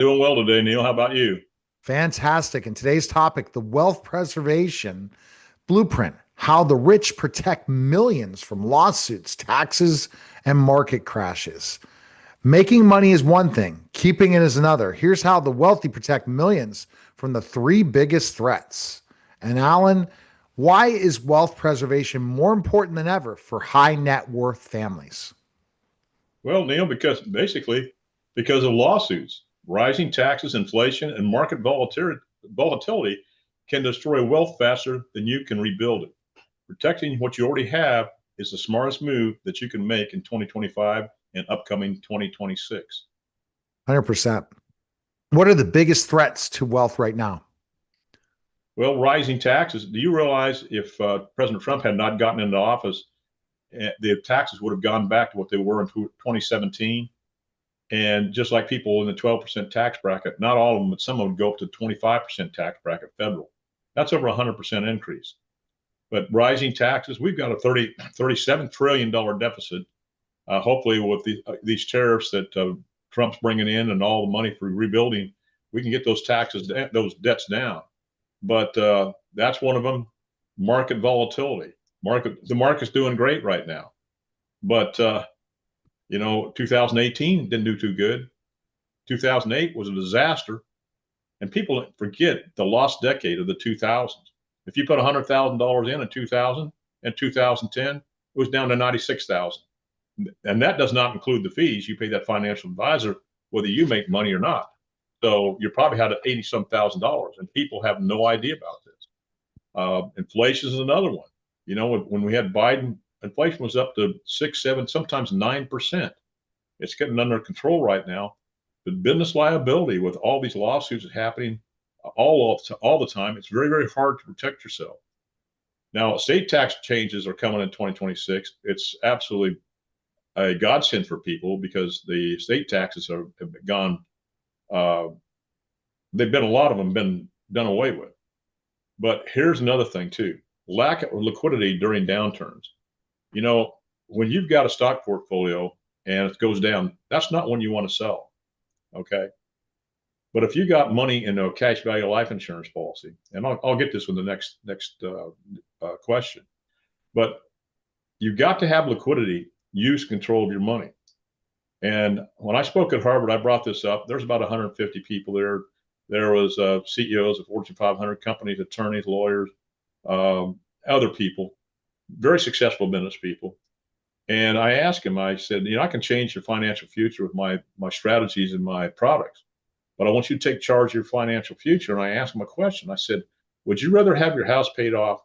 Doing well today, Neil. How about you? Fantastic. And today's topic, the wealth preservation blueprint, how the rich protect millions from lawsuits, taxes, and market crashes. Making money is one thing, keeping it is another. Here's how the wealthy protect millions from the three biggest threats. And Alan, why is wealth preservation more important than ever for high net worth families? Well, Neil, because of lawsuits, rising taxes, inflation, and market volatility can destroy wealth faster than you can rebuild it. Protecting what you already have is the smartest move that you can make in 2025 and upcoming 2026. 100%. What are the biggest threats to wealth right now? Well, rising taxes. Do you realize if President Trump had not gotten into office, the taxes would have gone back to what they were in 2017? And just like people in the 12% tax bracket, not all of them, but some of them go up to 25% tax bracket federal. That's over 100% increase. But rising taxes, we've got a $37 trillion deficit. Hopefully, with these tariffs that Trump's bringing in and all the money for rebuilding, we can get those those debts down. But that's one of them. Market volatility. The market's doing great right now, but 2018 didn't do too good. 2008 was a disaster, and people forget the lost decade of the 2000s. If you put $100,000 in 2000 and 2010, it was down to 96,000, and that does not include the fees you pay that financial advisor, whether you make money or not. So you're probably had 80 some $1,000, and people have no idea about this. Inflation is another one. When we had Biden, inflation was up to 6, 7, sometimes 9%. It's getting under control right now. But business liability with all these lawsuits happening all the time, it's very, very hard to protect yourself. Now, state tax changes are coming in 2026. It's absolutely a godsend for people because the state taxes have gone. They've been a lot of them been done away with. But here's another thing too: lack of liquidity during downturns. When you've got a stock portfolio and it goes down, that's not when you want to sell. Okay. But if you got money in a cash value life insurance policy, and I'll get this with the next question, but you've got to have liquidity, use control of your money. And when I spoke at Harvard, I brought this up. There's about 150 people there. There was CEOs of Fortune 500 companies, attorneys, lawyers, other people, very successful business people. And I asked him, I said, I can change your financial future with my strategies and my products, but I want you to take charge of your financial future. And I asked him a question. I said, would you rather have your house paid off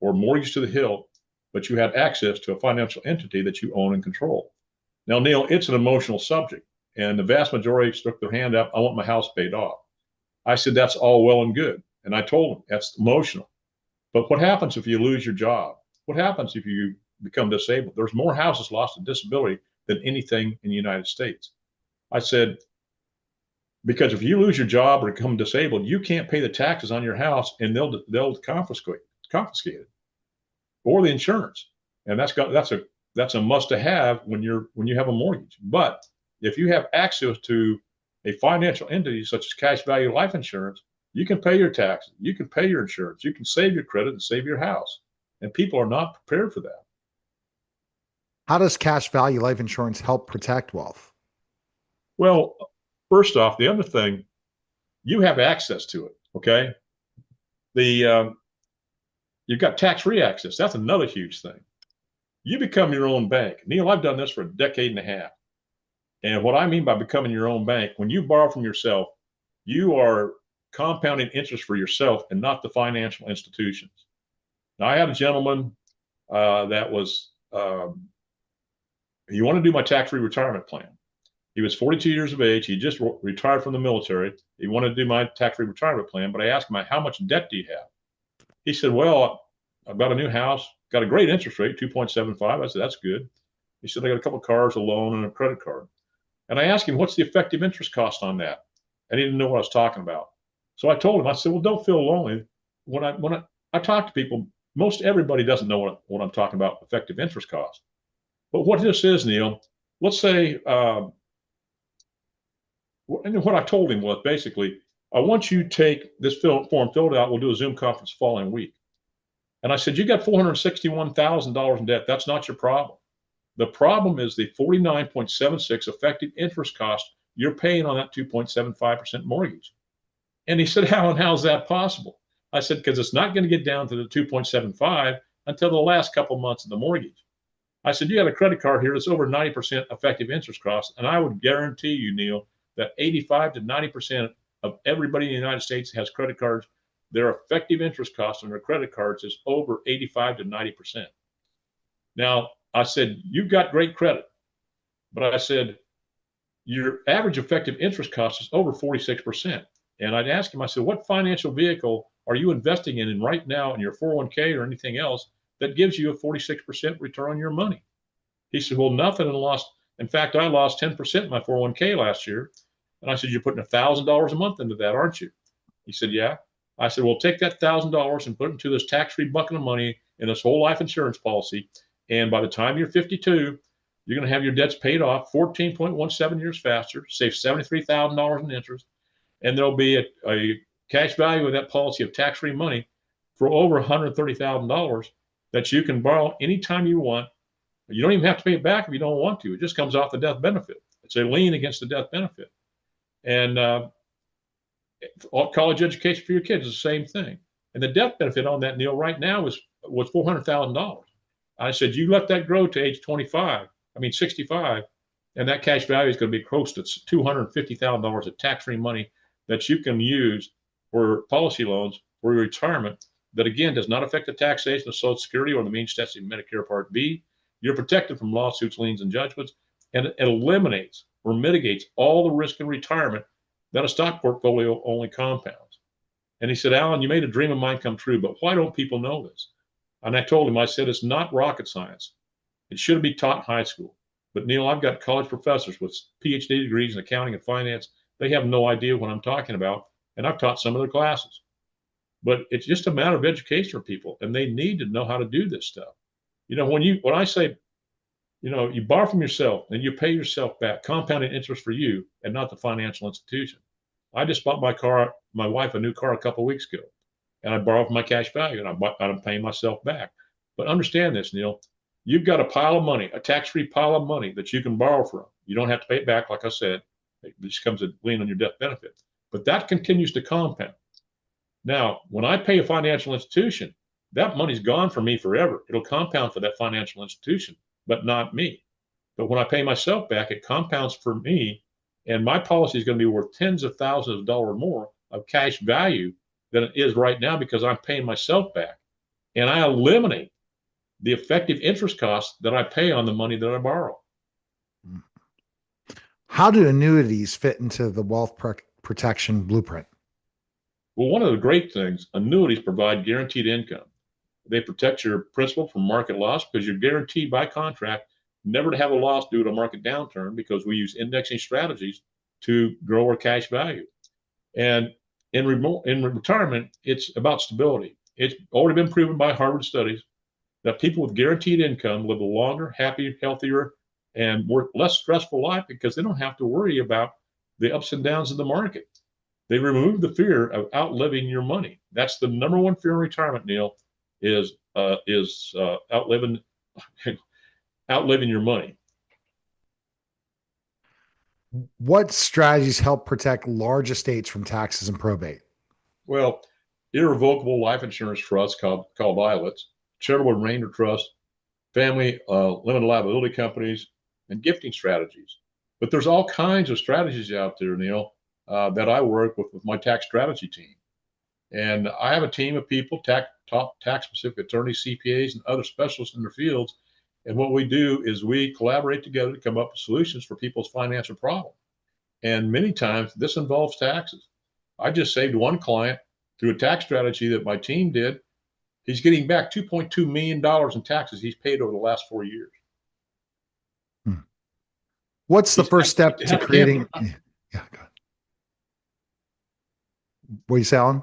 or mortgaged to the hill, but you had access to a financial entity that you own and control? Now, Neil, it's an emotional subject, and the vast majority stuck their hand up. I want my house paid off. I said, that's all well and good. And I told him that's emotional. But what happens if you lose your job? What happens if you become disabled? There's more houses lost to disability than anything in the United States. I said, because if you lose your job or become disabled, you can't pay the taxes on your house, and they'll confiscate it, or the insurance. And that's a must to have when you have a mortgage. But if you have access to a financial entity such as cash value life insurance, you can pay your taxes, you can pay your insurance, you can save your credit and save your house. And people are not prepared for that. How does cash value life insurance help protect wealth? Well, first off, the other thing, you have access to it. Okay, the you've got tax-free access. That's another huge thing. You become your own bank. Neil, I've done this for a decade and a half. And what I mean by becoming your own bank, when you borrow from yourself, you are compounding interest for yourself and not the financial institutions. Now, I had a gentleman that was, he wanted to do my tax-free retirement plan. He was 42 years of age. He just retired from the military. He wanted to do my tax-free retirement plan, but I asked him, how much debt do you have? He said, well, I've got a new house, got a great interest rate, 2.75. I said, that's good. He said, I got a couple of cars, a loan, and a credit card. And I asked him, what's the effective interest cost on that? And he didn't know what I was talking about. So I told him, I said, well, don't feel lonely. When I talk to people, most everybody doesn't know what I'm talking about, effective interest cost. But what this is, Neil, let's say And what I told him was basically, I want you to take this form, fill it out. We'll do a Zoom conference the following week. And I said, you got $461,000 in debt. That's not your problem. The problem is the 49.76 effective interest cost you're paying on that 2.75% mortgage. And he said, how's that possible? I said, because it's not going to get down to the 2.75 until the last couple months of the mortgage. I said, you got a credit card here that's over 90% effective interest cost. And I would guarantee you, Neil, that 85 to 90% of everybody in the United States has credit cards. Their effective interest cost on their credit cards is over 85 to 90%. Now, I said, you've got great credit. But I said, your average effective interest cost is over 46%. And I'd ask him, I said, what financial vehicle are you investing in right now in your 401k or anything else that gives you a 46% return on your money? He said, well, nothing, and lost. In fact, I lost 10% in my 401k last year. And I said, you're putting $1,000 a month into that, aren't you? He said, yeah. I said, well, take that $1,000 and put it into this tax-free bucket of money in this whole life insurance policy. And by the time you're 52, you're going to have your debts paid off 14.17 years faster, save $73,000 in interest, and there'll be a cash value of that policy of tax-free money for over $130,000 that you can borrow anytime you want. You don't even have to pay it back if you don't want to. It just comes off the death benefit. It's a lien against the death benefit. And college education for your kids is the same thing. And the death benefit on that, Neil, right now was $400,000. I said, you let that grow to age 65, and that cash value is going to be close to $250,000 of tax-free money that you can use for policy loans for your retirement. That again does not affect the taxation of Social Security or the means testing of Medicare Part B. You're protected from lawsuits, liens, and judgments, and it eliminates or mitigates all the risk in retirement that a stock portfolio only compounds. And he said, Alan, you made a dream of mine come true, but why don't people know this? And I told him, I said, it's not rocket science. It should be taught in high school. But Neil, I've got college professors with PhD degrees in accounting and finance. They have no idea what I'm talking about. And I've taught some of their classes. But it's just a matter of education for people, and they need to know how to do this stuff. You know, when I say, you know, you borrow from yourself and you pay yourself back, compounding interest for you and not the financial institution. I just bought my wife a new car a couple of weeks ago, and I borrowed from my cash value, and I'm paying myself back. But understand this, Neil, you've got a pile of money, a tax-free pile of money that you can borrow from. You don't have to pay it back, like I said. It just comes a lien on your death benefit. But that continues to compound. Now, when I pay a financial institution, that money's gone for me forever. It'll compound for that financial institution, but not me. But when I pay myself back, it compounds for me, and my policy is going to be worth tens of thousands of dollars more of cash value than it is right now because I'm paying myself back. And I eliminate the effective interest costs that I pay on the money that I borrow. How do annuities fit into the wealth protection blueprint? Well, one of the great things, annuities provide guaranteed income. They protect your principal from market loss because you're guaranteed by contract never to have a loss due to a market downturn because we use indexing strategies to grow our cash value. And in retirement, it's about stability. It's already been proven by Harvard studies that people with guaranteed income live a longer, happier, healthier, and more less stressful life because they don't have to worry about the ups and downs of the market. They remove the fear of outliving your money. That's the number one fear in retirement, Neil, is outliving your money. What strategies help protect large estates from taxes and probate? Well, irrevocable life insurance trusts called ILITs, charitable remainder trusts, family limited liability companies, and gifting strategies. But there's all kinds of strategies out there, Neil, that I work with my tax strategy team. And I have a team of people, top tax-specific attorneys, CPAs, and other specialists in their fields. And what we do is we collaborate together to come up with solutions for people's financial problem. And many times this involves taxes. I just saved one client through a tax strategy that my team did. He's getting back $2.2 million in taxes he's paid over the last 4 years. What's the first step to creating? Yeah, go ahead. What are you selling?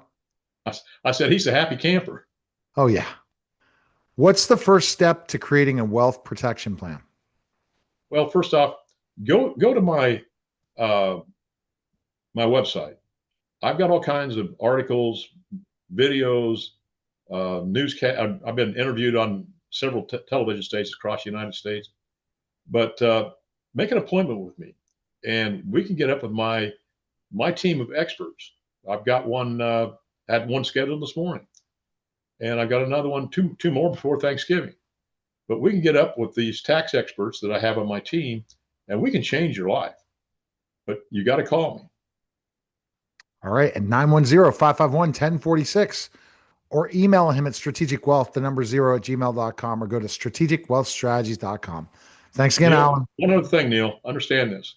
I said, he's a happy camper. Oh, yeah. What's the first step to creating a wealth protection plan? Well, first off, go to my my website. I've got all kinds of articles, videos, newscast. I've been interviewed on several television stations across the United States. But make an appointment with me, and we can get up with my team of experts. I've got one had one scheduled this morning, and I've got another one, two more before Thanksgiving. But we can get up with these tax experts that I have on my team, and we can change your life. But you got to call me. All right. And 910-551-1046, or email him at strategicwealth, the number 0 at gmail.com, or go to strategicwealthstrategies.com. Thanks again, Neil, Alan. one other thing, Neil, understand this.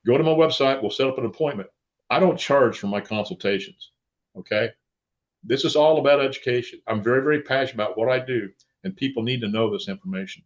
Go to my website. We'll set up an appointment. I don't charge for my consultations. Okay. This is all about education. I'm very, very passionate about what I do, and people need to know this information.